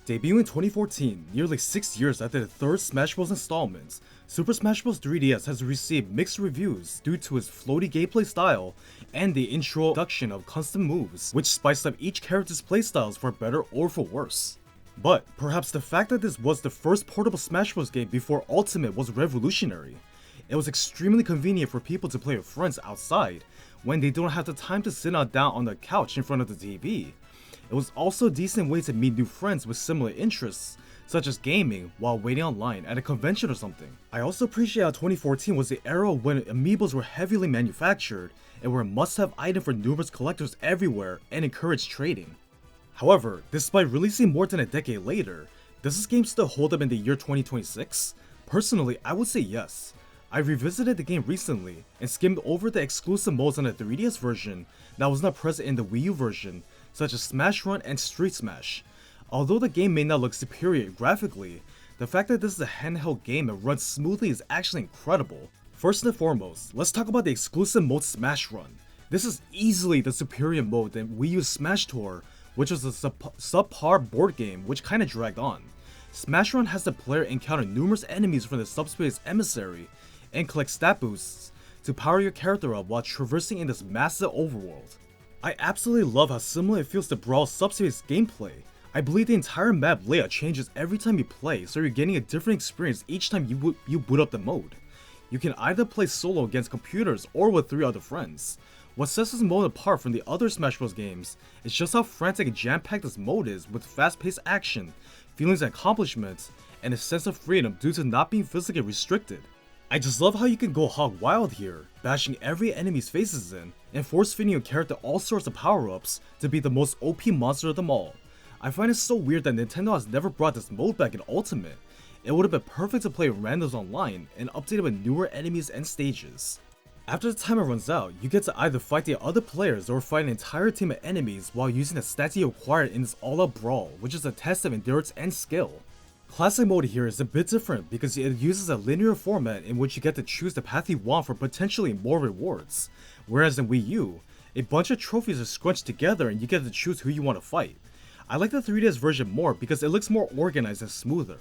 Debuting in 2014, nearly 6 years after the third Smash Bros. Installment, Super Smash Bros. 3DS has received mixed reviews due to its floaty gameplay style and the introduction of custom moves, which spiced up each character's playstyles for better or for worse. But perhaps the fact that this was the first portable Smash Bros. Game before Ultimate was revolutionary. It was extremely convenient for people to play with friends outside when they don't have the time to sit down on the couch in front of the TV. It was also a decent way to meet new friends with similar interests, such as gaming, while waiting online at a convention or something. I also appreciate how 2014 was the era when amiibos were heavily manufactured and were a must-have item for numerous collectors everywhere and encouraged trading. However, despite releasing more than a decade later, does this game still hold up in the year 2026? Personally, I would say yes. I revisited the game recently and skimmed over the exclusive modes on the 3DS version that was not present in the Wii U version, such as Smash Run and Street Smash. Although the game may not look superior graphically, the fact that this is a handheld game and runs smoothly is actually incredible. First and foremost, let's talk about the exclusive mode Smash Run. This is easily the superior mode than Wii U's Smash Tour, which was a subpar board game which kinda dragged on. Smash Run has the player encounter numerous enemies from the subspace emissary and collect stat boosts to power your character up while traversing in this massive overworld. I absolutely love how similar it feels to Brawl's subspace gameplay. I believe the entire map layout changes every time you play, so you're getting a different experience each time you boot up the mode. You can either play solo against computers or with 3 other friends. What sets this mode apart from the other Smash Bros. Games is just how frantic and jam-packed this mode is, with fast-paced action, feelings of accomplishment, and a sense of freedom due to not being physically restricted. I just love how you can go hog wild here, bashing every enemy's faces in, and force-feeding your character all sorts of power-ups to be the most OP monster of them all. I find it so weird that Nintendo has never brought this mode back in Ultimate. It would have been perfect to play randoms online and updated with newer enemies and stages. After the timer runs out, you get to either fight the other players or fight an entire team of enemies while using the stats you acquired in this all-out brawl, which is a test of endurance and skill. Classic mode here is a bit different because it uses a linear format in which you get to choose the path you want for potentially more rewards, whereas in Wii U, a bunch of trophies are scrunched together and you get to choose who you want to fight. I like the 3DS version more because it looks more organized and smoother.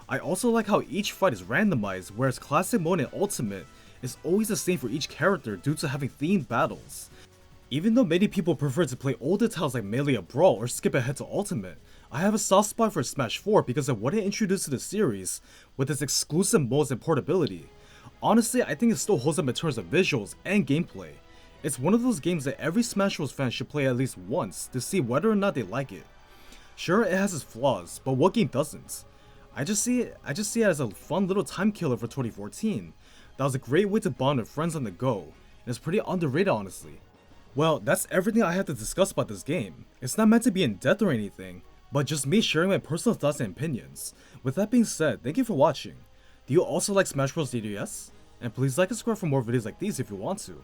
I also like how each fight is randomized, whereas Classic mode and Ultimate is always the same for each character due to having themed battles. Even though many people prefer to play older titles like Melee or Brawl or skip ahead to Ultimate, I have a soft spot for Smash 4 because of what it introduced to the series with its exclusive modes and portability. Honestly, I think it still holds up in terms of visuals and gameplay. It's one of those games that every Smash Bros. Fan should play at least once to see whether or not they like it. Sure, it has its flaws, but what game doesn't? I just see it as a fun little time killer for 2014. That was a great way to bond with friends on the go, and it's pretty underrated honestly. Well, that's everything I have to discuss about this game. It's not meant to be in depth or anything, but just me sharing my personal thoughts and opinions. With that being said, thank you for watching. Do you also like Smash Bros. 3DS? And please like and subscribe for more videos like these if you want to.